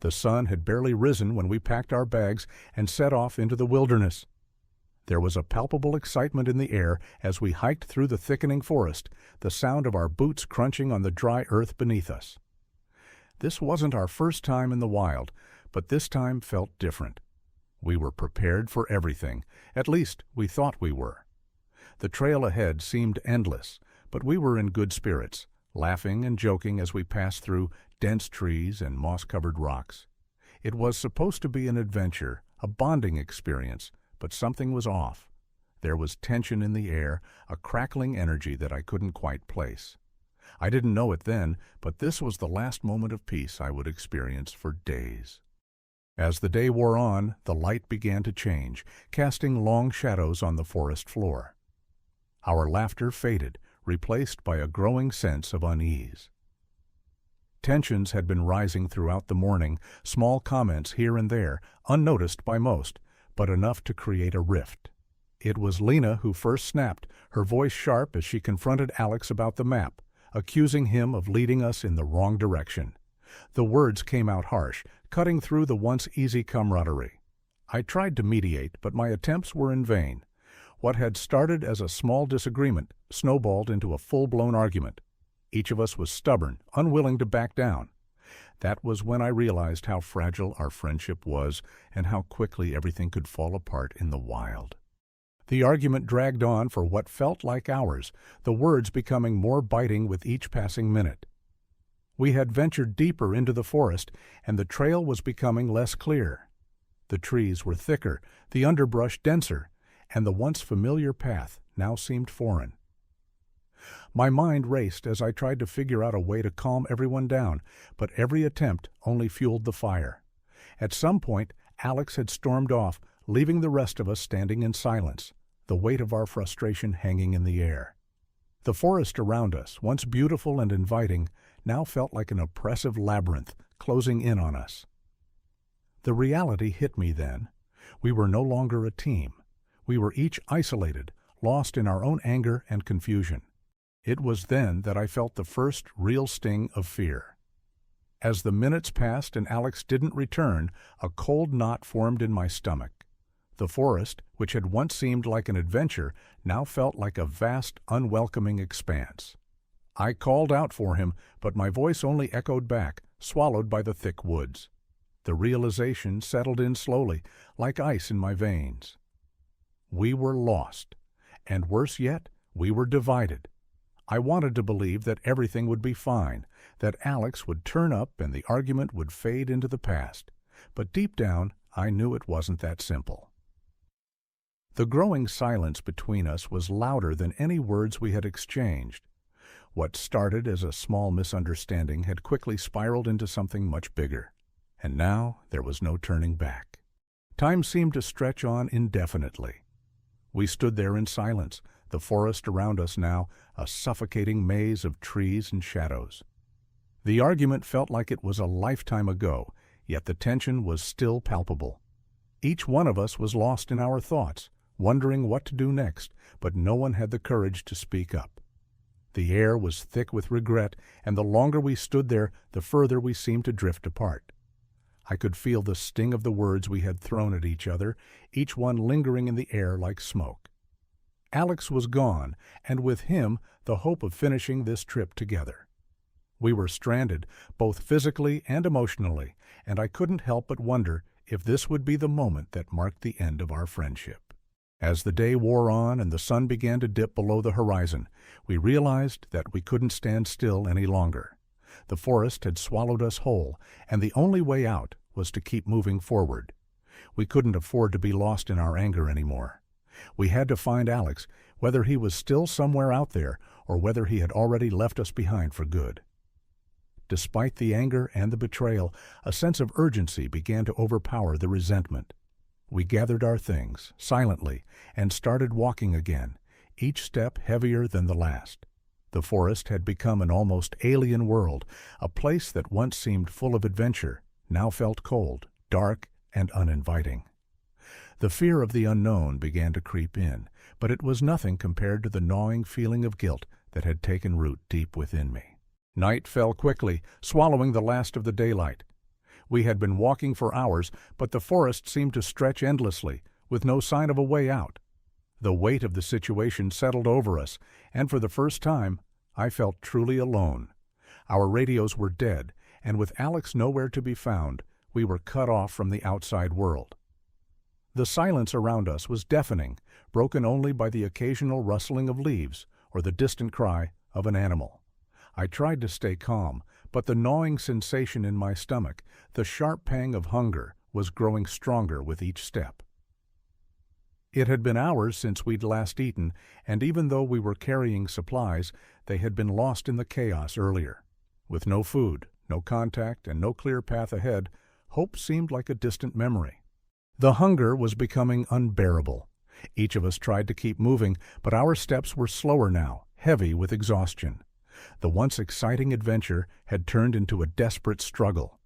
The sun had barely risen when we packed our bags and set off into the wilderness. There was a palpable excitement in the air as we hiked through the thickening forest, the sound of our boots crunching on the dry earth beneath us. This wasn't our first time in the wild, but this time felt different. We were prepared for everything, at least we thought we were. The trail ahead seemed endless, but we were in good spirits, laughing and joking as we passed through dense trees and moss-covered rocks. It was supposed to be an adventure, a bonding experience, but something was off. There was tension in the air, a crackling energy that I couldn't quite place. I didn't know it then, but this was the last moment of peace I would experience for days. As the day wore on, the light began to change, casting long shadows on the forest floor. Our laughter faded, replaced by a growing sense of unease. Tensions had been rising throughout the morning, small comments here and there, unnoticed by most, but enough to create a rift. It was Lena who first snapped, her voice sharp as she confronted Alex about the map, accusing him of leading us in the wrong direction. The words came out harsh, cutting through the once easy camaraderie. I tried to mediate, but my attempts were in vain. What had started as a small disagreement snowballed into a full-blown argument. Each of us was stubborn, unwilling to back down. That was when I realized how fragile our friendship was and how quickly everything could fall apart in the wild. The argument dragged on for what felt like hours, the words becoming more biting with each passing minute. We had ventured deeper into the forest, and the trail was becoming less clear. The trees were thicker, the underbrush denser, and the once familiar path now seemed foreign. My mind raced as I tried to figure out a way to calm everyone down, but every attempt only fueled the fire. At some point, Alex had stormed off, leaving the rest of us standing in silence, the weight of our frustration hanging in the air. The forest around us, once beautiful and inviting, now felt like an oppressive labyrinth closing in on us. The reality hit me then. We were no longer a team. We were each isolated, lost in our own anger and confusion. It was then that I felt the first real sting of fear. As the minutes passed and Alex didn't return, a cold knot formed in my stomach. The forest, which had once seemed like an adventure, now felt like a vast, unwelcoming expanse. I called out for him, but my voice only echoed back, swallowed by the thick woods. The realization settled in slowly, like ice in my veins. We were lost, and worse yet, we were divided. I wanted to believe that everything would be fine, that Alex would turn up and the argument would fade into the past. But deep down, I knew it wasn't that simple. The growing silence between us was louder than any words we had exchanged. What started as a small misunderstanding had quickly spiraled into something much bigger, and now there was no turning back. Time seemed to stretch on indefinitely. We stood there in silence, the forest around us now a suffocating maze of trees and shadows. The argument felt like it was a lifetime ago, yet the tension was still palpable. Each one of us was lost in our thoughts, wondering what to do next, but no one had the courage to speak up. The air was thick with regret, and the longer we stood there, the further we seemed to drift apart. I could feel the sting of the words we had thrown at each other, each one lingering in the air like smoke. Alex was gone, and with him the hope of finishing this trip together. We were stranded, both physically and emotionally, and I couldn't help but wonder if this would be the moment that marked the end of our friendship. As the day wore on and the sun began to dip below the horizon, we realized that we couldn't stand still any longer. The forest had swallowed us whole, and the only way out was to keep moving forward. We couldn't afford to be lost in our anger anymore. We had to find Alex, whether he was still somewhere out there or whether he had already left us behind for good. Despite the anger and the betrayal, a sense of urgency began to overpower the resentment. We gathered our things, silently, and started walking again, each step heavier than the last. The forest had become an almost alien world, a place that once seemed full of adventure, now felt cold, dark, and uninviting. The fear of the unknown began to creep in, but it was nothing compared to the gnawing feeling of guilt that had taken root deep within me. Night fell quickly, swallowing the last of the daylight. We had been walking for hours, but the forest seemed to stretch endlessly, with no sign of a way out. The weight of the situation settled over us, and for the first time, I felt truly alone. Our radios were dead, and with Alex nowhere to be found, we were cut off from the outside world. The silence around us was deafening, broken only by the occasional rustling of leaves or the distant cry of an animal. I tried to stay calm, but the gnawing sensation in my stomach, the sharp pang of hunger, was growing stronger with each step. It had been hours since we'd last eaten, and even though we were carrying supplies, they had been lost in the chaos earlier. With no food, no contact, and no clear path ahead, hope seemed like a distant memory. The hunger was becoming unbearable. Each of us tried to keep moving, but our steps were slower now, heavy with exhaustion. The once exciting adventure had turned into a desperate struggle.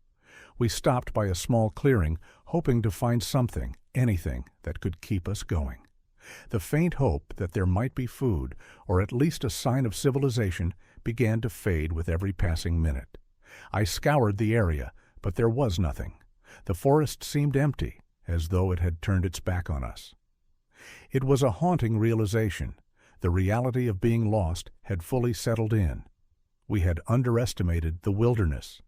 We stopped by a small clearing, hoping to find something, anything, that could keep us going. The faint hope that there might be food, or at least a sign of civilization, began to fade with every passing minute. I scoured the area, but there was nothing. The forest seemed empty, as though it had turned its back on us. It was a haunting realization. The reality of being lost had fully settled in. We had underestimated the wilderness.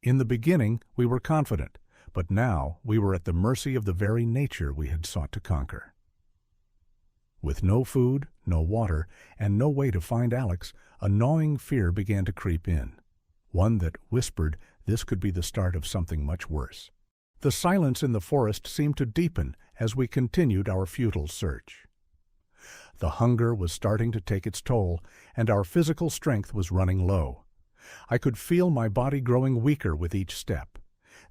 In the beginning, we were confident, but now we were at the mercy of the very nature we had sought to conquer. With no food, no water, and no way to find Alex, a gnawing fear began to creep in, one that whispered this could be the start of something much worse. The silence in the forest seemed to deepen as we continued our futile search. The hunger was starting to take its toll, and our physical strength was running low. I could feel my body growing weaker with each step.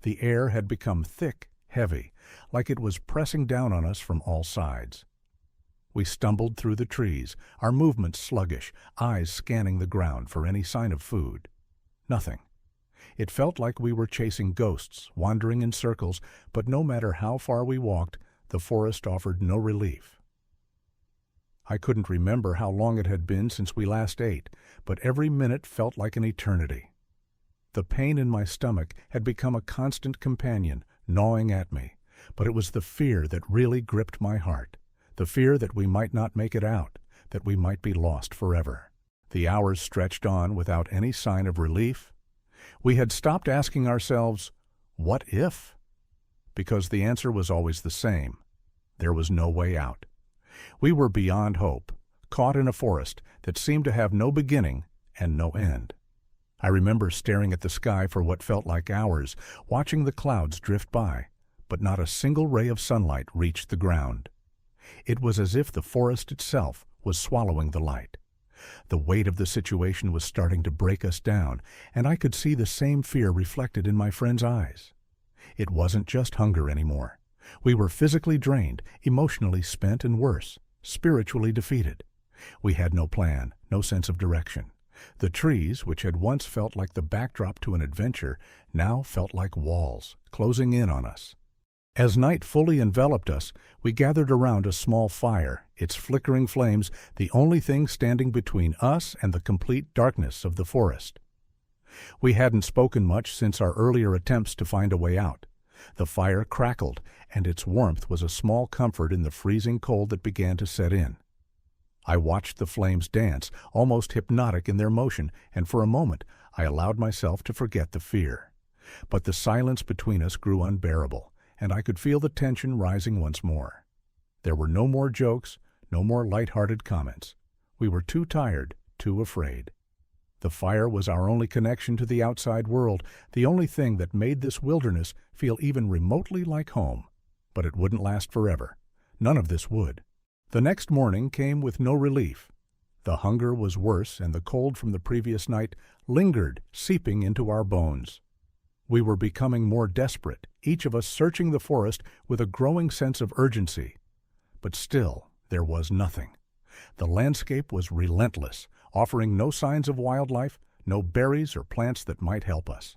The air had become thick, heavy, like it was pressing down on us from all sides. We stumbled through the trees, our movements sluggish, eyes scanning the ground for any sign of food. Nothing. It felt like we were chasing ghosts, wandering in circles, but no matter how far we walked, the forest offered no relief. I couldn't remember how long it had been since we last ate, but every minute felt like an eternity. The pain in my stomach had become a constant companion, gnawing at me, but it was the fear that really gripped my heart, the fear that we might not make it out, that we might be lost forever. The hours stretched on without any sign of relief. We had stopped asking ourselves, what if? Because the answer was always the same. There was no way out. We were beyond hope, caught in a forest that seemed to have no beginning and no end. I remember staring at the sky for what felt like hours, watching the clouds drift by, but not a single ray of sunlight reached the ground. It was as if the forest itself was swallowing the light. The weight of the situation was starting to break us down, and I could see the same fear reflected in my friend's eyes. It wasn't just hunger anymore. We were physically drained, emotionally spent, and worse, spiritually defeated. We had no plan, no sense of direction. The trees, which had once felt like the backdrop to an adventure, now felt like walls, closing in on us. As night fully enveloped us, we gathered around a small fire, its flickering flames the only thing standing between us and the complete darkness of the forest. We hadn't spoken much since our earlier attempts to find a way out. The fire crackled, and its warmth was a small comfort in the freezing cold that began to set in. I watched the flames dance, almost hypnotic in their motion, and for a moment I allowed myself to forget the fear. But the silence between us grew unbearable, and I could feel the tension rising once more. There were no more jokes, no more light-hearted comments. We were too tired, too afraid. The fire was our only connection to the outside world, the only thing that made this wilderness feel even remotely like home. But it wouldn't last forever. None of this would. The next morning came with no relief. The hunger was worse, and the cold from the previous night lingered, seeping into our bones. We were becoming more desperate, each of us searching the forest with a growing sense of urgency. But still, there was nothing. The landscape was relentless, offering no signs of wildlife, no berries or plants that might help us.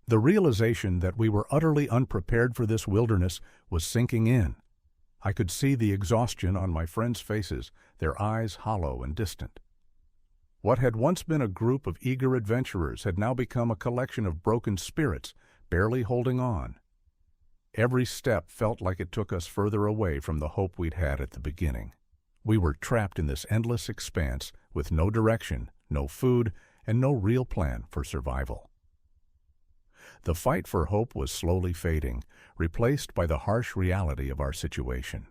The realization that we were utterly unprepared for this wilderness was sinking in. I could see the exhaustion on my friends' faces, their eyes hollow and distant. What had once been a group of eager adventurers had now become a collection of broken spirits, barely holding on. Every step felt like it took us further away from the hope we'd had at the beginning. We were trapped in this endless expanse with no direction, no food, and no real plan for survival. The fight for hope was slowly fading, replaced by the harsh reality of our situation.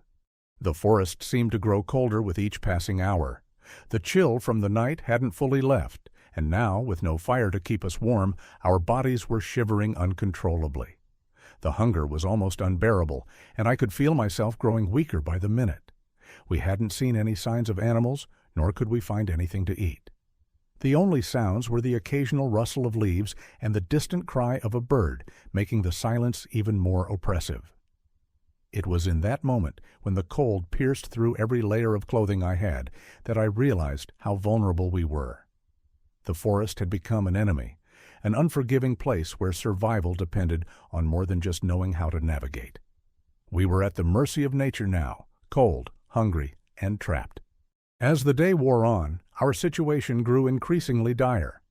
The forest seemed to grow colder with each passing hour. The chill from the night hadn't fully left, and now, with no fire to keep us warm, our bodies were shivering uncontrollably. The hunger was almost unbearable, and I could feel myself growing weaker by the minute. We hadn't seen any signs of animals, nor could we find anything to eat. The only sounds were the occasional rustle of leaves and the distant cry of a bird, making the silence even more oppressive. It was in that moment, when the cold pierced through every layer of clothing I had, that I realized how vulnerable we were. The forest had become an enemy, an unforgiving place where survival depended on more than just knowing how to navigate. We were at the mercy of nature now, cold, hungry, and trapped. As the day wore on, our situation grew increasingly dire.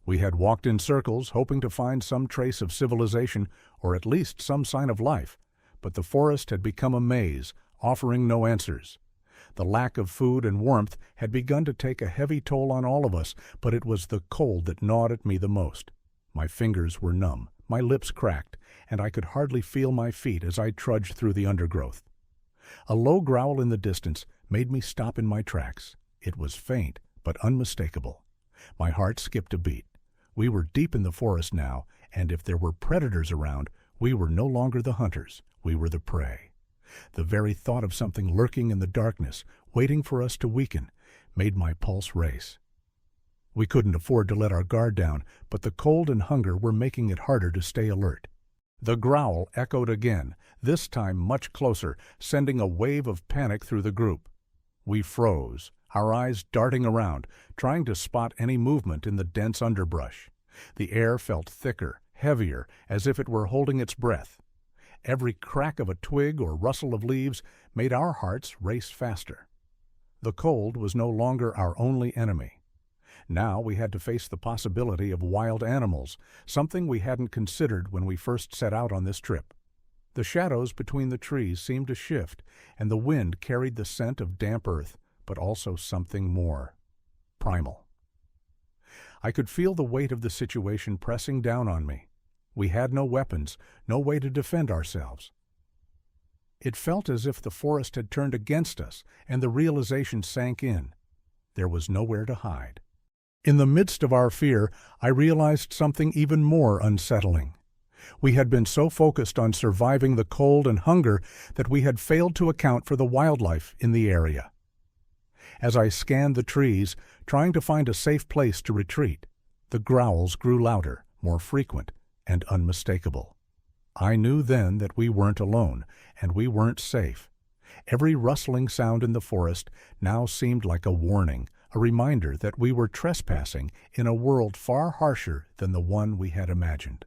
We had walked in circles, hoping to find some trace of civilization or at least some sign of life, but the forest had become a maze, offering no answers. The lack of food and warmth had begun to take a heavy toll on all of us, but it was the cold that gnawed at me the most. My fingers were numb, my lips cracked, and I could hardly feel my feet as I trudged through the undergrowth. A low growl in the distance made me stop in my tracks. It was faint, but unmistakable. My heart skipped a beat. We were deep in the forest now, and if there were predators around, we were no longer the hunters, we were the prey. The very thought of something lurking in the darkness, waiting for us to weaken, made my pulse race. We couldn't afford to let our guard down, but the cold and hunger were making it harder to stay alert. The growl echoed again, this time much closer, sending a wave of panic through the group. We froze, our eyes darting around, trying to spot any movement in the dense underbrush. The air felt thicker, heavier, as if it were holding its breath. Every crack of a twig or rustle of leaves made our hearts race faster. The cold was no longer our only enemy. Now we had to face the possibility of wild animals, something we hadn't considered when we first set out on this trip. The shadows between the trees seemed to shift, and the wind carried the scent of damp earth, but also something more primal. I could feel the weight of the situation pressing down on me. We had no weapons, no way to defend ourselves. It felt as if the forest had turned against us, and the realization sank in. There was nowhere to hide. In the midst of our fear, I realized something even more unsettling. We had been so focused on surviving the cold and hunger that we had failed to account for the wildlife in the area. As I scanned the trees, trying to find a safe place to retreat, the growls grew louder, more frequent, and unmistakable. I knew then that we weren't alone, and we weren't safe. Every rustling sound in the forest now seemed like a warning, a reminder that we were trespassing in a world far harsher than the one we had imagined.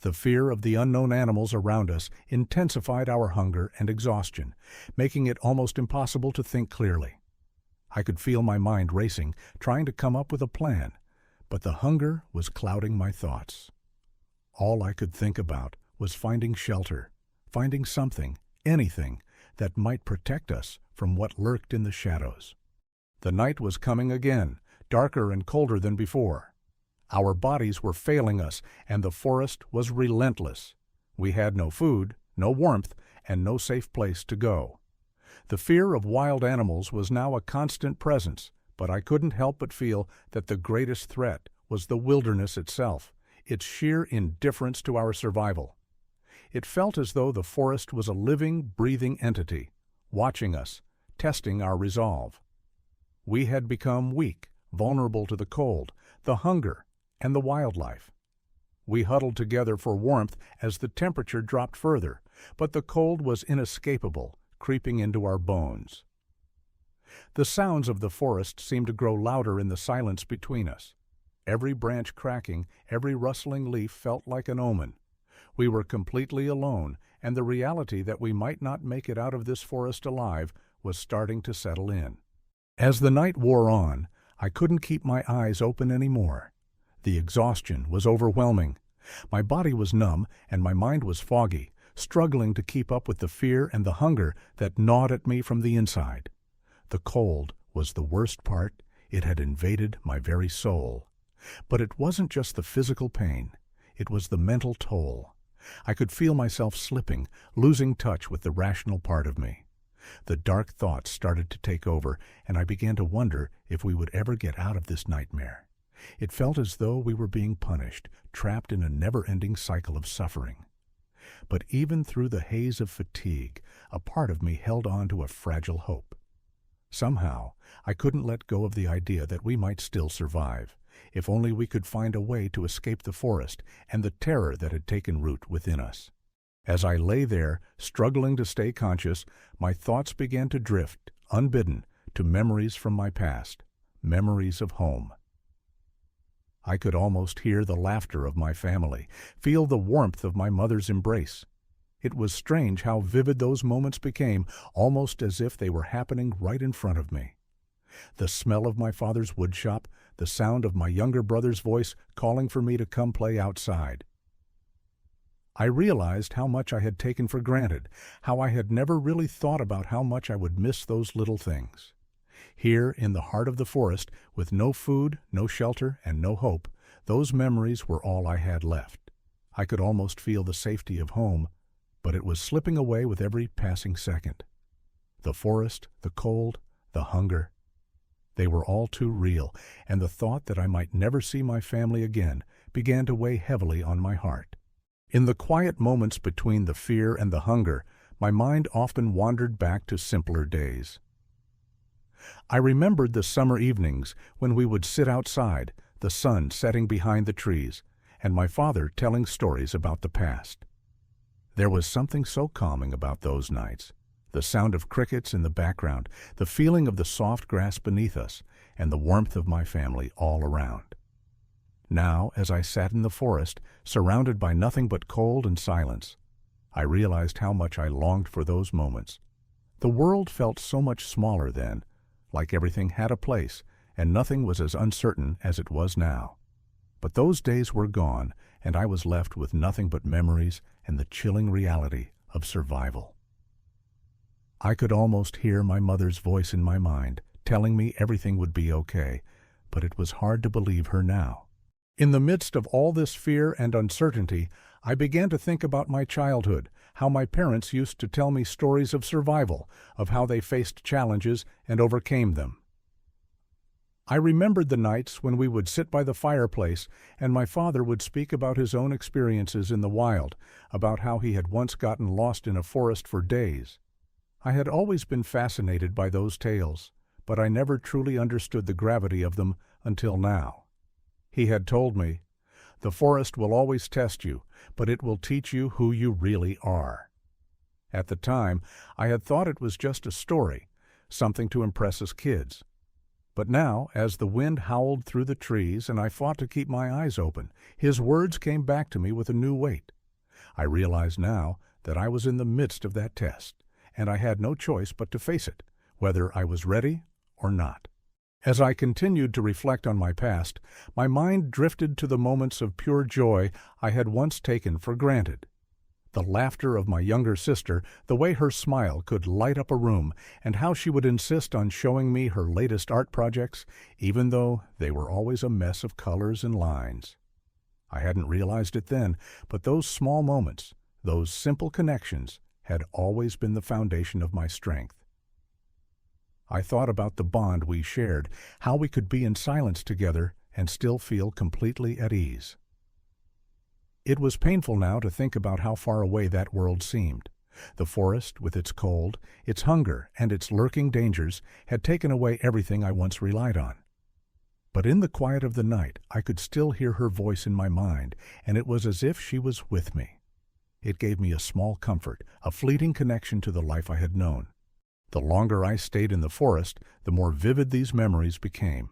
The fear of the unknown animals around us intensified our hunger and exhaustion, making it almost impossible to think clearly. I could feel my mind racing, trying to come up with a plan, but the hunger was clouding my thoughts. All I could think about was finding shelter, finding something, anything, that might protect us from what lurked in the shadows. The night was coming again, darker and colder than before. Our bodies were failing us, and the forest was relentless. We had no food, no warmth, and no safe place to go. The fear of wild animals was now a constant presence, but I couldn't help but feel that the greatest threat was the wilderness itself, its sheer indifference to our survival. It felt as though the forest was a living, breathing entity, watching us, testing our resolve. We had become weak, vulnerable to the cold, the hunger, and the wildlife. We huddled together for warmth as the temperature dropped further, but the cold was inescapable, creeping into our bones. The sounds of the forest seemed to grow louder in the silence between us. Every branch cracking, every rustling leaf felt like an omen. We were completely alone, and the reality that we might not make it out of this forest alive was starting to settle in. As the night wore on, I couldn't keep my eyes open anymore. The exhaustion was overwhelming. My body was numb and my mind was foggy, struggling to keep up with the fear and the hunger that gnawed at me from the inside. The cold was the worst part. It had invaded my very soul. But it wasn't just the physical pain. It was the mental toll. I could feel myself slipping, losing touch with the rational part of me. The dark thoughts started to take over, and I began to wonder if we would ever get out of this nightmare. It felt as though we were being punished, trapped in a never-ending cycle of suffering. But even through the haze of fatigue, a part of me held on to a fragile hope. Somehow, I couldn't let go of the idea that we might still survive, if only we could find a way to escape the forest and the terror that had taken root within us. As I lay there, struggling to stay conscious, my thoughts began to drift, unbidden, to memories from my past, memories of home. I could almost hear the laughter of my family, feel the warmth of my mother's embrace. It was strange how vivid those moments became, almost as if they were happening right in front of me. The smell of my father's woodshop, the sound of my younger brother's voice calling for me to come play outside. I realized how much I had taken for granted, how I had never really thought about how much I would miss those little things. Here, in the heart of the forest, with no food, no shelter, and no hope, those memories were all I had left. I could almost feel the safety of home, but it was slipping away with every passing second. The forest, the cold, the hunger, they were all too real, and the thought that I might never see my family again began to weigh heavily on my heart. In the quiet moments between the fear and the hunger, my mind often wandered back to simpler days. I remembered the summer evenings when we would sit outside, the sun setting behind the trees, and my father telling stories about the past. There was something so calming about those nights. The sound of crickets in the background, the feeling of the soft grass beneath us, and the warmth of my family all around. Now, as I sat in the forest, surrounded by nothing but cold and silence, I realized how much I longed for those moments. The world felt so much smaller then, like everything had a place, and nothing was as uncertain as it was now. But those days were gone, and I was left with nothing but memories and the chilling reality of survival. I could almost hear my mother's voice in my mind, telling me everything would be okay, but it was hard to believe her now. In the midst of all this fear and uncertainty, I began to think about my childhood, how my parents used to tell me stories of survival, of how they faced challenges and overcame them. I remembered the nights when we would sit by the fireplace and my father would speak about his own experiences in the wild, about how he had once gotten lost in a forest for days. I had always been fascinated by those tales, but I never truly understood the gravity of them until now. He had told me, "The forest will always test you, but it will teach you who you really are." At the time, I had thought it was just a story, something to impress us kids. But now, as the wind howled through the trees and I fought to keep my eyes open, his words came back to me with a new weight. I realized now that I was in the midst of that test, and I had no choice but to face it, whether I was ready or not. As I continued to reflect on my past, my mind drifted to the moments of pure joy I had once taken for granted. The laughter of my younger sister, the way her smile could light up a room, and how she would insist on showing me her latest art projects, even though they were always a mess of colors and lines. I hadn't realized it then, but those small moments, those simple connections, had always been the foundation of my strength. I thought about the bond we shared, how we could be in silence together and still feel completely at ease. It was painful now to think about how far away that world seemed. The forest, with its cold, its hunger, and its lurking dangers, had taken away everything I once relied on. But in the quiet of the night, I could still hear her voice in my mind, and it was as if she was with me. It gave me a small comfort, a fleeting connection to the life I had known. The longer I stayed in the forest, the more vivid these memories became.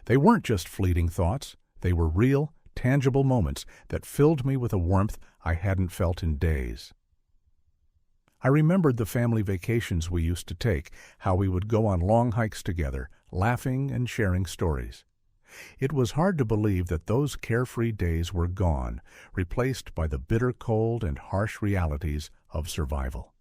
They weren't just fleeting thoughts, they were real, tangible moments that filled me with a warmth I hadn't felt in days. I remembered the family vacations we used to take, how we would go on long hikes together, laughing and sharing stories. It was hard to believe that those carefree days were gone, replaced by the bitter cold and harsh realities of survival.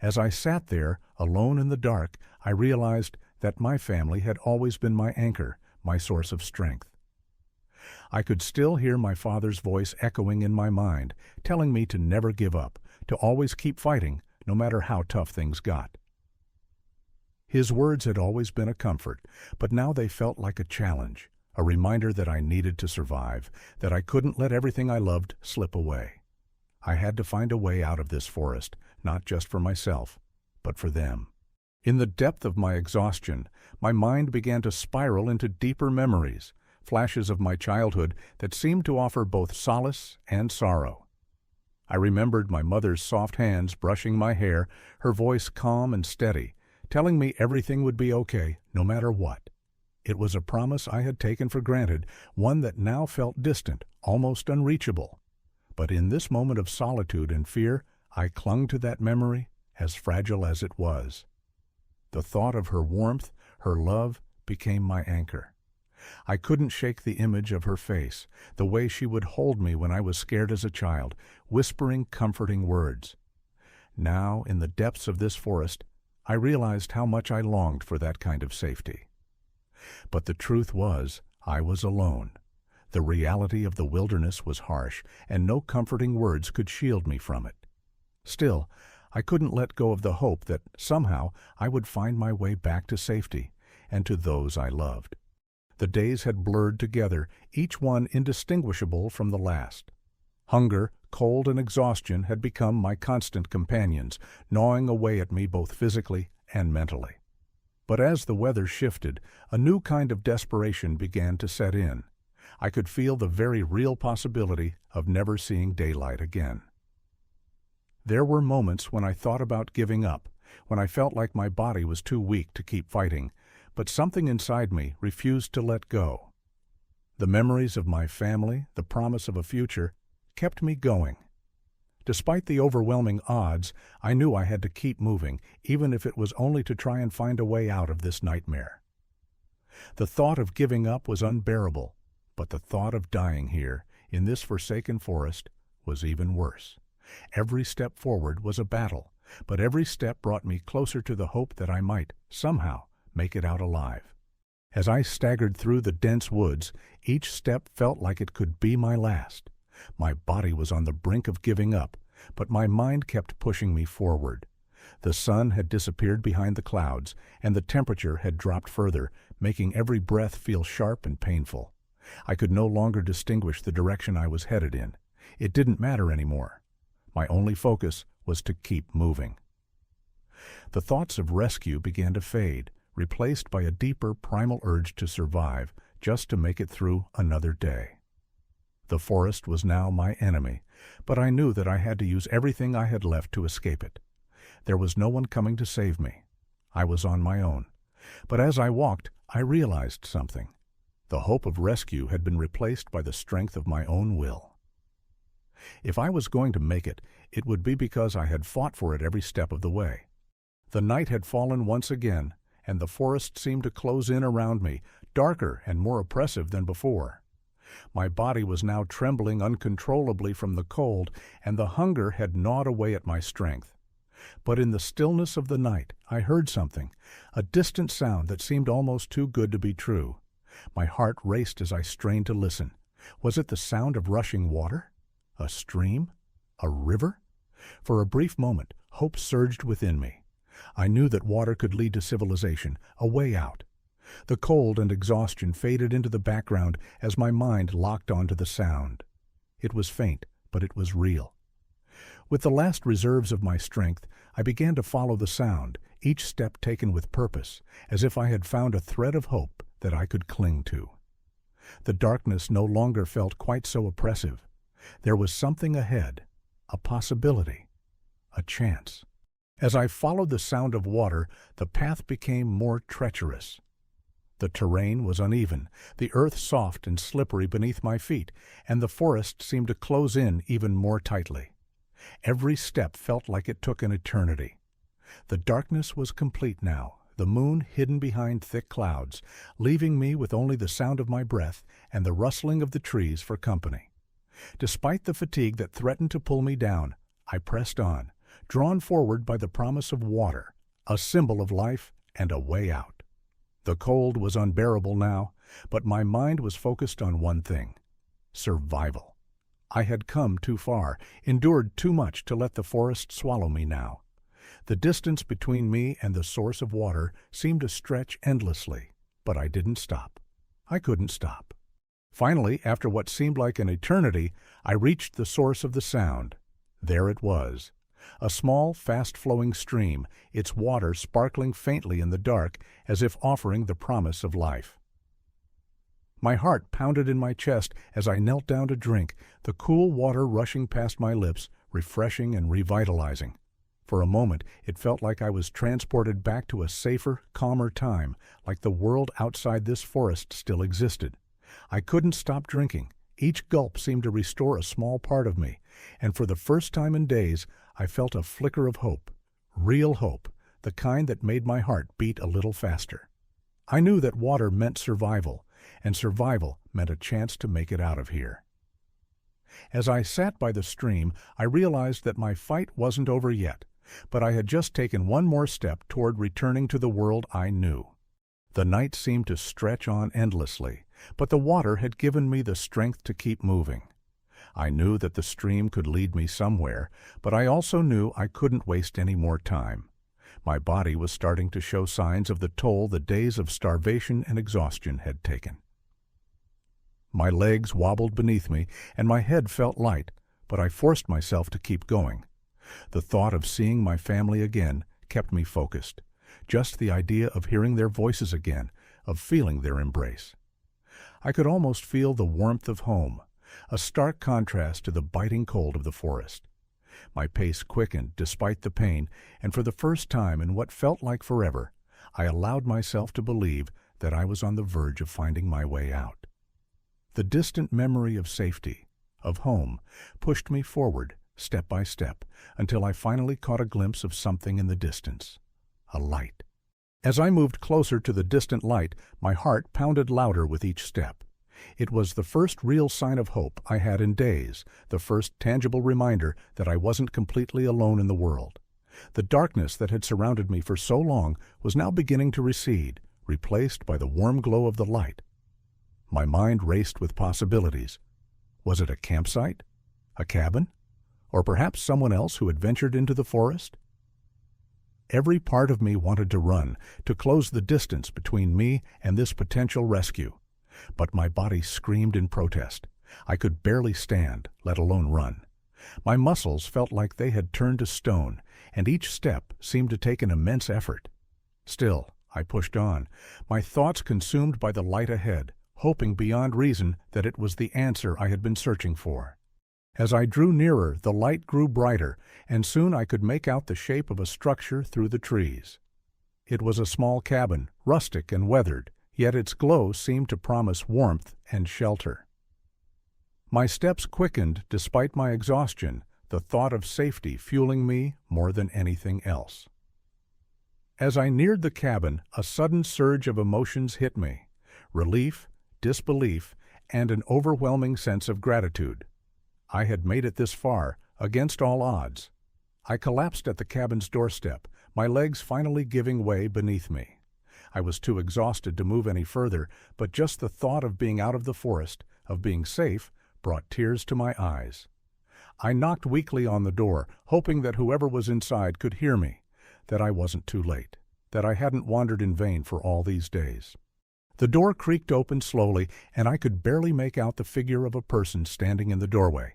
As I sat there, alone in the dark, I realized that my family had always been my anchor, my source of strength. I could still hear my father's voice echoing in my mind, telling me to never give up, to always keep fighting, no matter how tough things got. His words had always been a comfort, but now they felt like a challenge, a reminder that I needed to survive, that I couldn't let everything I loved slip away. I had to find a way out of this forest, not just for myself, but for them. In the depth of my exhaustion, my mind began to spiral into deeper memories, flashes of my childhood that seemed to offer both solace and sorrow. I remembered my mother's soft hands brushing my hair, her voice calm and steady, telling me everything would be okay, no matter what. It was a promise I had taken for granted, one that now felt distant, almost unreachable. But in this moment of solitude and fear, I clung to that memory, as fragile as it was. The thought of her warmth, her love, became my anchor. I couldn't shake the image of her face, the way she would hold me when I was scared as a child, whispering comforting words. Now, in the depths of this forest, I realized how much I longed for that kind of safety. But the truth was, I was alone. The reality of the wilderness was harsh, and no comforting words could shield me from it. Still, I couldn't let go of the hope that somehow I would find my way back to safety and to those I loved. The days had blurred together, each one indistinguishable from the last. Hunger, cold, and exhaustion had become my constant companions, gnawing away at me both physically and mentally. But as the weather shifted, a new kind of desperation began to set in. I could feel the very real possibility of never seeing daylight again. There were moments when I thought about giving up, when I felt like my body was too weak to keep fighting, but something inside me refused to let go. The memories of my family, the promise of a future, kept me going. Despite the overwhelming odds, I knew I had to keep moving, even if it was only to try and find a way out of this nightmare. The thought of giving up was unbearable, but the thought of dying here, in this forsaken forest, was even worse. Every step forward was a battle, but every step brought me closer to the hope that I might, somehow, make it out alive. As I staggered through the dense woods, each step felt like it could be my last. My body was on the brink of giving up, but my mind kept pushing me forward. The sun had disappeared behind the clouds, and the temperature had dropped further, making every breath feel sharp and painful. I could no longer distinguish the direction I was headed in. It didn't matter anymore. My only focus was to keep moving. The thoughts of rescue began to fade, replaced by a deeper primal urge to survive, just to make it through another day. The forest was now my enemy, but I knew that I had to use everything I had left to escape it. There was no one coming to save me. I was on my own. But as I walked, I realized something. The hope of rescue had been replaced by the strength of my own will. If I was going to make it, it would be because I had fought for it every step of the way. The night had fallen once again, and the forest seemed to close in around me, darker and more oppressive than before. My body was now trembling uncontrollably from the cold, and the hunger had gnawed away at my strength. But in the stillness of the night, I heard something, a distant sound that seemed almost too good to be true. My heart raced as I strained to listen. Was it the sound of rushing water? A stream? A river? For a brief moment, hope surged within me. I knew that water could lead to civilization, a way out. The cold and exhaustion faded into the background as my mind locked onto the sound. It was faint, but it was real. With the last reserves of my strength, I began to follow the sound, each step taken with purpose, as if I had found a thread of hope that I could cling to. The darkness no longer felt quite so oppressive. There was something ahead, a possibility, a chance. As I followed the sound of water, the path became more treacherous. The terrain was uneven, the earth soft and slippery beneath my feet, and the forest seemed to close in even more tightly. Every step felt like it took an eternity. The darkness was complete now. the moon hidden behind thick clouds, leaving me with only the sound of my breath and the rustling of the trees for company. Despite the fatigue that threatened to pull me down, I pressed on, drawn forward by the promise of water, a symbol of life and a way out. The cold was unbearable now, but my mind was focused on one thing: survival. I had come too far, endured too much to let the forest swallow me now. The distance between me and the source of water seemed to stretch endlessly, but I didn't stop. I couldn't stop. Finally, after what seemed like an eternity, I reached the source of the sound. There it was. A small, fast-flowing stream, its water sparkling faintly in the dark as if offering the promise of life. My heart pounded in my chest as I knelt down to drink, the cool water rushing past my lips, refreshing and revitalizing. For a moment, it felt like I was transported back to a safer, calmer time, like the world outside this forest still existed. I couldn't stop drinking. Each gulp seemed to restore a small part of me, and for the first time in days, I felt a flicker of hope. Real hope, the kind that made my heart beat a little faster. I knew that water meant survival, and survival meant a chance to make it out of here. As I sat by the stream, I realized that my fight wasn't over yet, but I had just taken one more step toward returning to the world I knew. The night seemed to stretch on endlessly, but the water had given me the strength to keep moving. I knew that the stream could lead me somewhere, but I also knew I couldn't waste any more time. My body was starting to show signs of the toll the days of starvation and exhaustion had taken. My legs wobbled beneath me, and my head felt light, but I forced myself to keep going. The thought of seeing my family again kept me focused. Just the idea of hearing their voices again, of feeling their embrace. I could almost feel the warmth of home, a stark contrast to the biting cold of the forest. My pace quickened despite the pain, and for the first time in what felt like forever, I allowed myself to believe that I was on the verge of finding my way out. The distant memory of safety, of home, pushed me forward, step by step, until I finally caught a glimpse of something in the distance. A light. As I moved closer to the distant light, my heart pounded louder with each step. It was the first real sign of hope I had in days, the first tangible reminder that I wasn't completely alone in the world. The darkness that had surrounded me for so long was now beginning to recede, replaced by the warm glow of the light. My mind raced with possibilities. Was it a campsite? A cabin? Or perhaps someone else who had ventured into the forest? Every part of me wanted to run, to close the distance between me and this potential rescue. But my body screamed in protest. I could barely stand, let alone run. My muscles felt like they had turned to stone, and each step seemed to take an immense effort. Still, I pushed on, my thoughts consumed by the light ahead, hoping beyond reason that it was the answer I had been searching for. As I drew nearer, the light grew brighter, and soon I could make out the shape of a structure through the trees. It was a small cabin, rustic and weathered, yet its glow seemed to promise warmth and shelter. My steps quickened despite my exhaustion, the thought of safety fueling me more than anything else. As I neared the cabin, a sudden surge of emotions hit me: relief, disbelief, and an overwhelming sense of gratitude. I had made it this far, against all odds. I collapsed at the cabin's doorstep, my legs finally giving way beneath me. I was too exhausted to move any further, but just the thought of being out of the forest, of being safe, brought tears to my eyes. I knocked weakly on the door, hoping that whoever was inside could hear me, that I wasn't too late, that I hadn't wandered in vain for all these days. The door creaked open slowly, and I could barely make out the figure of a person standing in the doorway.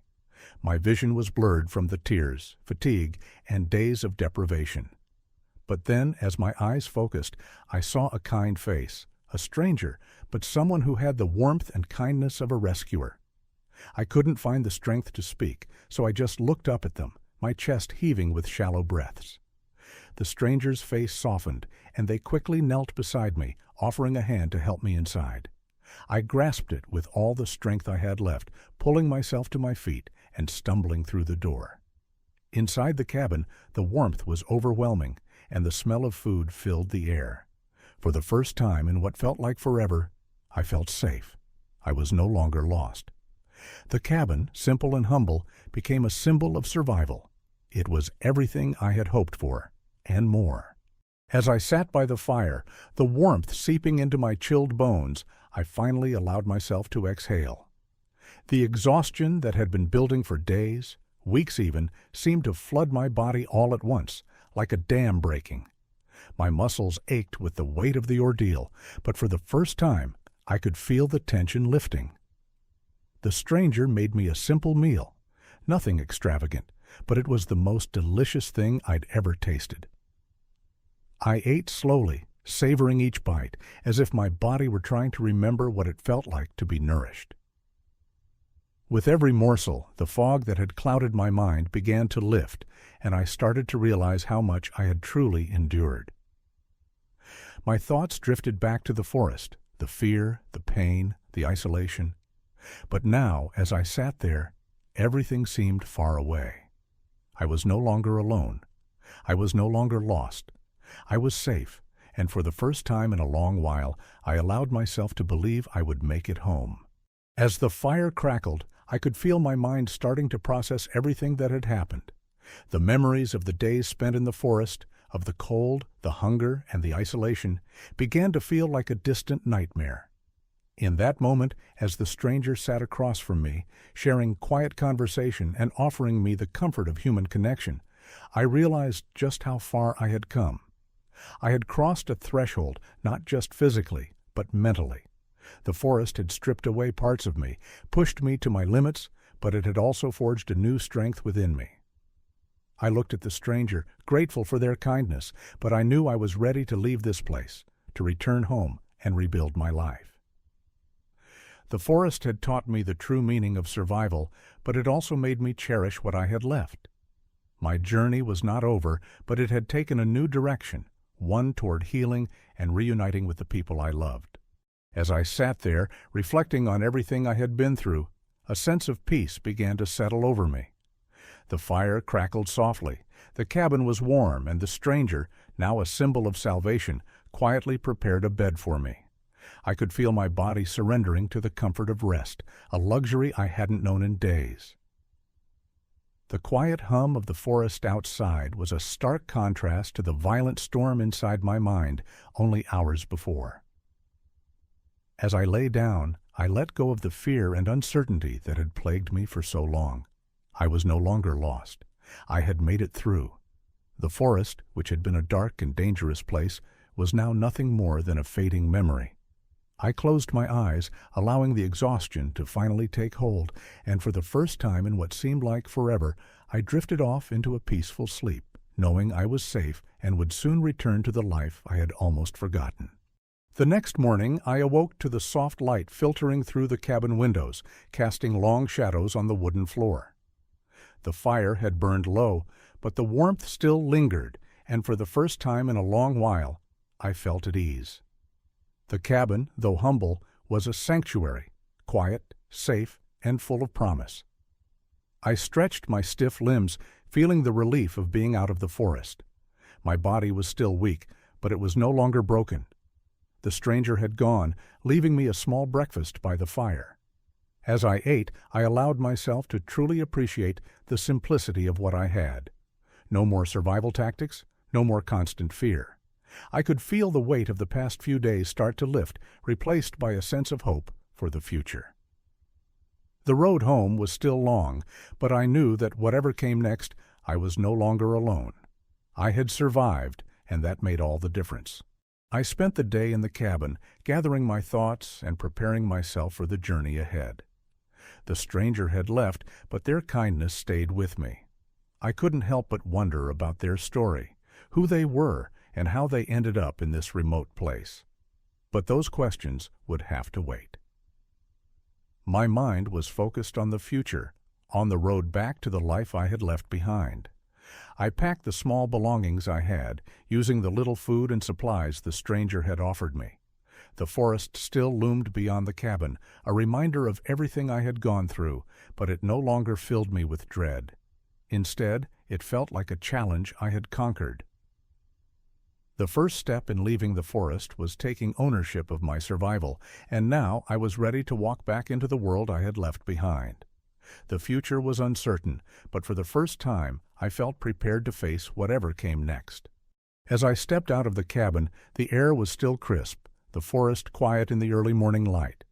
My vision was blurred from the tears, fatigue, and days of deprivation. But then, as my eyes focused, I saw a kind face, a stranger, but someone who had the warmth and kindness of a rescuer. I couldn't find the strength to speak, so I just looked up at them, my chest heaving with shallow breaths. The stranger's face softened, and they quickly knelt beside me, offering a hand to help me inside. I grasped it with all the strength I had left, pulling myself to my feet and stumbling through the door. Inside the cabin, the warmth was overwhelming, and the smell of food filled the air. For the first time in what felt like forever, I felt safe. I was no longer lost. The cabin, simple and humble, became a symbol of survival. It was everything I had hoped for, and more. As I sat by the fire, the warmth seeping into my chilled bones, I finally allowed myself to exhale. The exhaustion that had been building for days, weeks even, seemed to flood my body all at once, like a dam breaking. My muscles ached with the weight of the ordeal, but for the first time, I could feel the tension lifting. The stranger made me a simple meal, nothing extravagant, but it was the most delicious thing I'd ever tasted. I ate slowly, savoring each bite, as if my body were trying to remember what it felt like to be nourished. With every morsel, the fog that had clouded my mind began to lift, and I started to realize how much I had truly endured. My thoughts drifted back to the forest, the fear, the pain, the isolation. But now, as I sat there, everything seemed far away. I was no longer alone. I was no longer lost. I was safe, and for the first time in a long while, I allowed myself to believe I would make it home. As the fire crackled, I could feel my mind starting to process everything that had happened. The memories of the days spent in the forest, of the cold, the hunger, and the isolation, began to feel like a distant nightmare. In that moment, as the stranger sat across from me, sharing quiet conversation and offering me the comfort of human connection, I realized just how far I had come. I had crossed a threshold, not just physically, but mentally. The forest had stripped away parts of me, pushed me to my limits, but it had also forged a new strength within me. I looked at the stranger, grateful for their kindness, but I knew I was ready to leave this place, to return home and rebuild my life. The forest had taught me the true meaning of survival, but it also made me cherish what I had left. My journey was not over, but it had taken a new direction, one toward healing and reuniting with the people I loved. As I sat there, reflecting on everything I had been through, a sense of peace began to settle over me. The fire crackled softly, the cabin was warm, and the stranger, now a symbol of salvation, quietly prepared a bed for me. I could feel my body surrendering to the comfort of rest, a luxury I hadn't known in days. The quiet hum of the forest outside was a stark contrast to the violent storm inside my mind only hours before. As I lay down, I let go of the fear and uncertainty that had plagued me for so long. I was no longer lost. I had made it through. The forest, which had been a dark and dangerous place, was now nothing more than a fading memory. I closed my eyes, allowing the exhaustion to finally take hold, and for the first time in what seemed like forever, I drifted off into a peaceful sleep, knowing I was safe and would soon return to the life I had almost forgotten. The next morning, I awoke to the soft light filtering through the cabin windows, casting long shadows on the wooden floor. The fire had burned low, but the warmth still lingered, and for the first time in a long while, I felt at ease. The cabin, though humble, was a sanctuary, quiet, safe, and full of promise. I stretched my stiff limbs, feeling the relief of being out of the forest. My body was still weak, but it was no longer broken. The stranger had gone, leaving me a small breakfast by the fire. As I ate, I allowed myself to truly appreciate the simplicity of what I had. No more survival tactics, no more constant fear. I could feel the weight of the past few days start to lift, replaced by a sense of hope for the future. The road home was still long, but I knew that whatever came next, I was no longer alone. I had survived, and that made all the difference. I spent the day in the cabin, gathering my thoughts and preparing myself for the journey ahead. The stranger had left, but their kindness stayed with me. I couldn't help but wonder about their story, who they were, and how they ended up in this remote place. But those questions would have to wait. My mind was focused on the future, on the road back to the life I had left behind. I packed the small belongings I had, using the little food and supplies the stranger had offered me. The forest still loomed beyond the cabin, a reminder of everything I had gone through, but it no longer filled me with dread. Instead, it felt like a challenge I had conquered. The first step in leaving the forest was taking ownership of my survival, and now I was ready to walk back into the world I had left behind. The future was uncertain, but for the first time I felt prepared to face whatever came next. As I stepped out of the cabin, the air was still crisp, the forest quiet in the early morning light.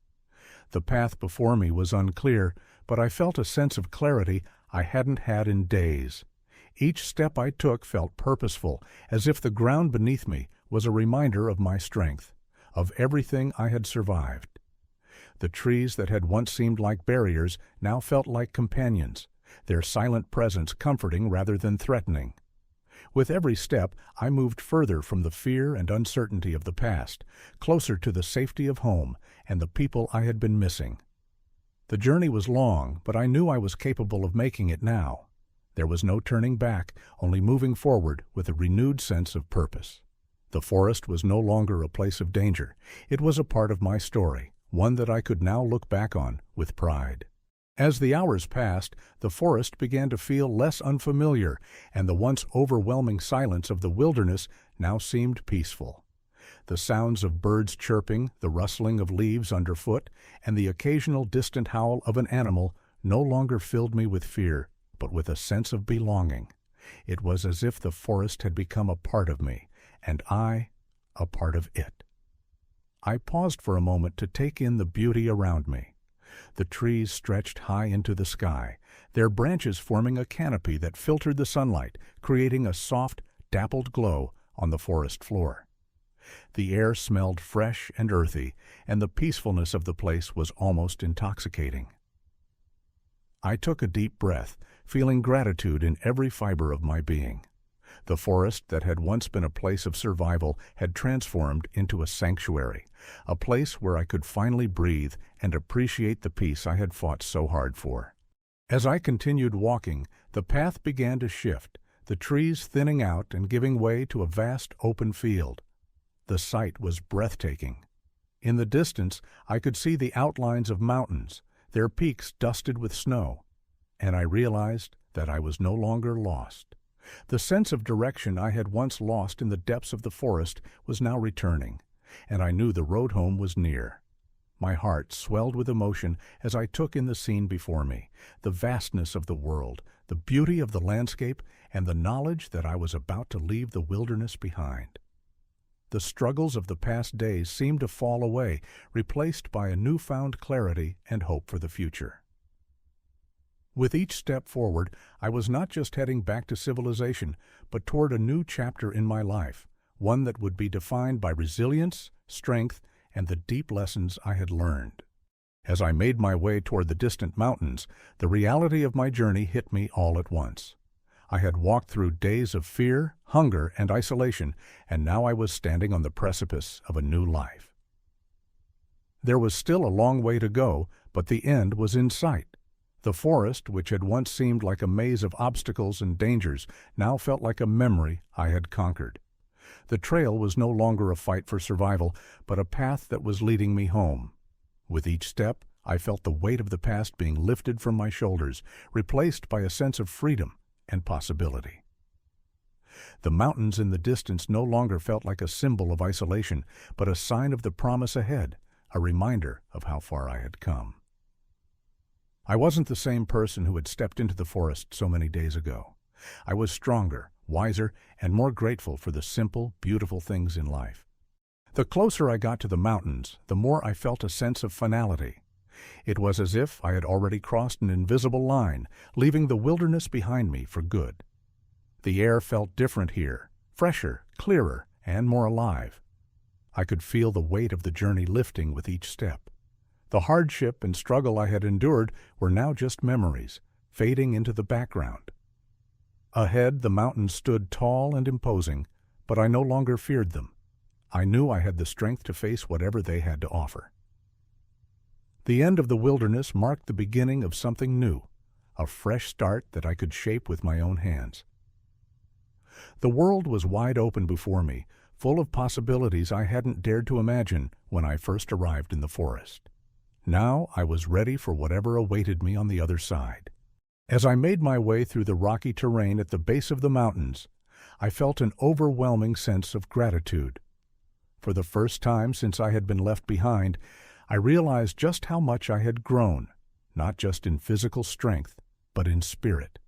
The path before me was unclear, but I felt a sense of clarity I hadn't had in days. Each step I took felt purposeful, as if the ground beneath me was a reminder of my strength, of everything I had survived. The trees that had once seemed like barriers now felt like companions, their silent presence comforting rather than threatening. With every step, I moved further from the fear and uncertainty of the past, closer to the safety of home and the people I had been missing. The journey was long, but I knew I was capable of making it now. There was no turning back, only moving forward with a renewed sense of purpose. The forest was no longer a place of danger. It was a part of my story, one that I could now look back on with pride. As the hours passed, the forest began to feel less unfamiliar, and the once overwhelming silence of the wilderness now seemed peaceful. The sounds of birds chirping, the rustling of leaves underfoot, and the occasional distant howl of an animal no longer filled me with fear, but with a sense of belonging. It was as if the forest had become a part of me, and I a part of it. I paused for a moment to take in the beauty around me. The trees stretched high into the sky, their branches forming a canopy that filtered the sunlight, creating a soft, dappled glow on the forest floor. The air smelled fresh and earthy, and the peacefulness of the place was almost intoxicating. I took a deep breath, feeling gratitude in every fiber of my being. The forest that had once been a place of survival had transformed into a sanctuary, a place where I could finally breathe and appreciate the peace I had fought so hard for. As I continued walking, the path began to shift, the trees thinning out and giving way to a vast open field. The sight was breathtaking. In the distance, I could see the outlines of mountains, their peaks dusted with snow, and I realized that I was no longer lost. The sense of direction I had once lost in the depths of the forest was now returning, and I knew the road home was near. My heart swelled with emotion as I took in the scene before me, the vastness of the world, the beauty of the landscape, and the knowledge that I was about to leave the wilderness behind. The struggles of the past days seemed to fall away, replaced by a newfound clarity and hope for the future. With each step forward, I was not just heading back to civilization, but toward a new chapter in my life, one that would be defined by resilience, strength, and the deep lessons I had learned. As I made my way toward the distant mountains, the reality of my journey hit me all at once. I had walked through days of fear, hunger, and isolation, and now I was standing on the precipice of a new life. There was still a long way to go, but the end was in sight. The forest, which had once seemed like a maze of obstacles and dangers, now felt like a memory I had conquered. The trail was no longer a fight for survival, but a path that was leading me home. With each step, I felt the weight of the past being lifted from my shoulders, replaced by a sense of freedom and possibility. The mountains in the distance no longer felt like a symbol of isolation, but a sign of the promise ahead, a reminder of how far I had come. I wasn't the same person who had stepped into the forest so many days ago. I was stronger, wiser, and more grateful for the simple, beautiful things in life. The closer I got to the mountains, the more I felt a sense of finality. It was as if I had already crossed an invisible line, leaving the wilderness behind me for good. The air felt different here, fresher, clearer, and more alive. I could feel the weight of the journey lifting with each step. The hardship and struggle I had endured were now just memories, fading into the background. Ahead, the mountains stood tall and imposing, but I no longer feared them. I knew I had the strength to face whatever they had to offer. The end of the wilderness marked the beginning of something new, a fresh start that I could shape with my own hands. The world was wide open before me, full of possibilities I hadn't dared to imagine when I first arrived in the forest. Now I was ready for whatever awaited me on the other side. As I made my way through the rocky terrain at the base of the mountains, I felt an overwhelming sense of gratitude. For the first time since I had been left behind, I realized just how much I had grown, not just in physical strength, but in spirit.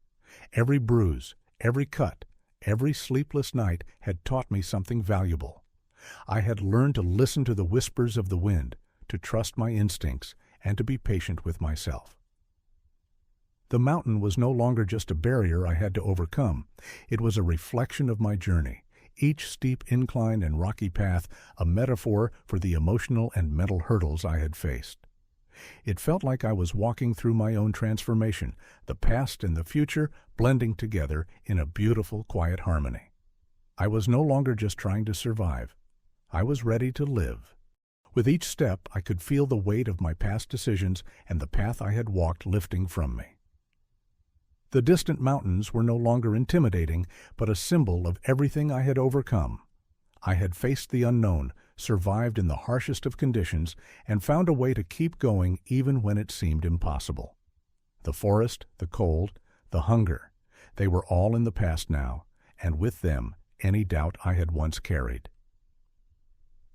Every bruise, every cut, every sleepless night had taught me something valuable. I had learned to listen to the whispers of the wind, to trust my instincts, and to be patient with myself. The mountain was no longer just a barrier I had to overcome. It was a reflection of my journey, each steep incline and rocky path a metaphor for the emotional and mental hurdles I had faced. It felt like I was walking through my own transformation, the past and the future blending together in a beautiful, quiet harmony. I was no longer just trying to survive. I was ready to live. With each step, I could feel the weight of my past decisions and the path I had walked lifting from me. The distant mountains were no longer intimidating, but a symbol of everything I had overcome. I had faced the unknown, survived in the harshest of conditions, and found a way to keep going even when it seemed impossible. The forest, the cold, the hunger, they were all in the past now, and with them, any doubt I had once carried.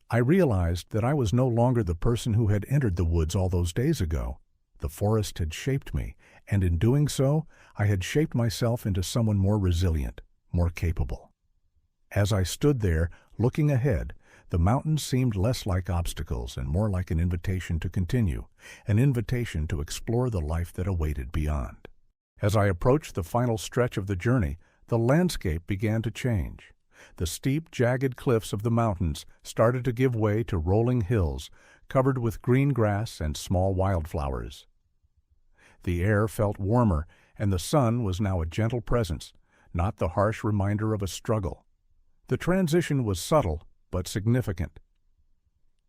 I realized that I was no longer the person who had entered the woods all those days ago. The forest had shaped me, and in doing so, I had shaped myself into someone more resilient, more capable. As I stood there, looking ahead, the mountains seemed less like obstacles and more like an invitation to continue, an invitation to explore the life that awaited beyond. As I approached the final stretch of the journey, the landscape began to change. The steep, jagged cliffs of the mountains started to give way to rolling hills, covered with green grass and small wildflowers. The air felt warmer, and the sun was now a gentle presence, not the harsh reminder of a struggle. The transition was subtle, but significant.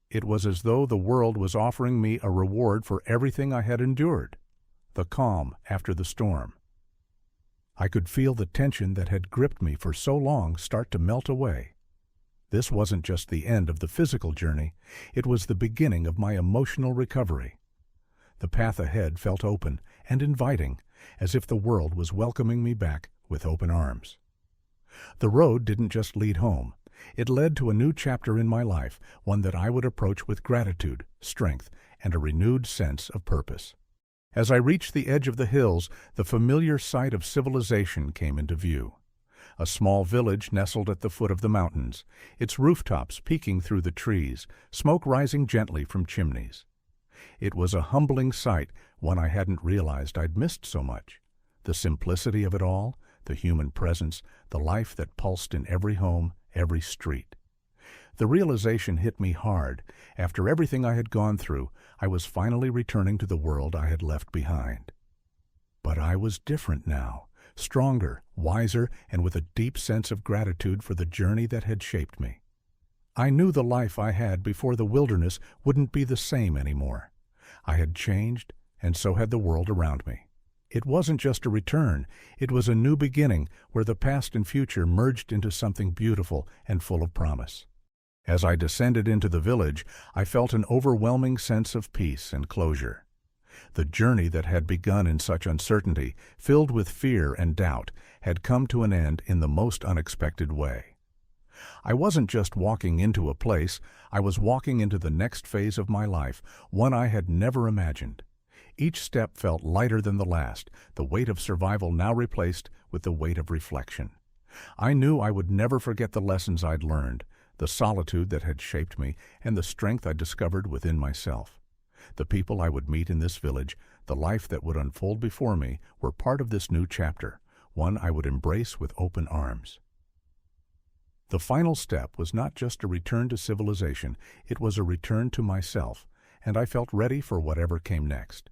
It was as though the world was offering me a reward for everything I had endured, the calm after the storm. I could feel the tension that had gripped me for so long start to melt away. This wasn't just the end of the physical journey, it was the beginning of my emotional recovery. The path ahead felt open and inviting, as if the world was welcoming me back with open arms. The road didn't just lead home. It led to a new chapter in my life, one that I would approach with gratitude, strength, and a renewed sense of purpose. As I reached the edge of the hills, the familiar sight of civilization came into view. A small village nestled at the foot of the mountains, its rooftops peeking through the trees, smoke rising gently from chimneys. It was a humbling sight, one I hadn't realized I'd missed so much. The simplicity of it all, the human presence, the life that pulsed in every home, every street. The realization hit me hard. After everything I had gone through, I was finally returning to the world I had left behind. But I was different now, stronger, wiser, and with a deep sense of gratitude for the journey that had shaped me. I knew the life I had before the wilderness wouldn't be the same anymore. I had changed, and so had the world around me. It wasn't just a return, it was a new beginning where the past and future merged into something beautiful and full of promise. As I descended into the village, I felt an overwhelming sense of peace and closure. The journey that had begun in such uncertainty, filled with fear and doubt, had come to an end in the most unexpected way. I wasn't just walking into a place, I was walking into the next phase of my life, one I had never imagined. Each step felt lighter than the last, the weight of survival now replaced with the weight of reflection. I knew I would never forget the lessons I'd learned, the solitude that had shaped me, and the strength I discovered within myself. The people I would meet in this village, the life that would unfold before me, were part of this new chapter, one I would embrace with open arms. The final step was not just a return to civilization, it was a return to myself, and I felt ready for whatever came next.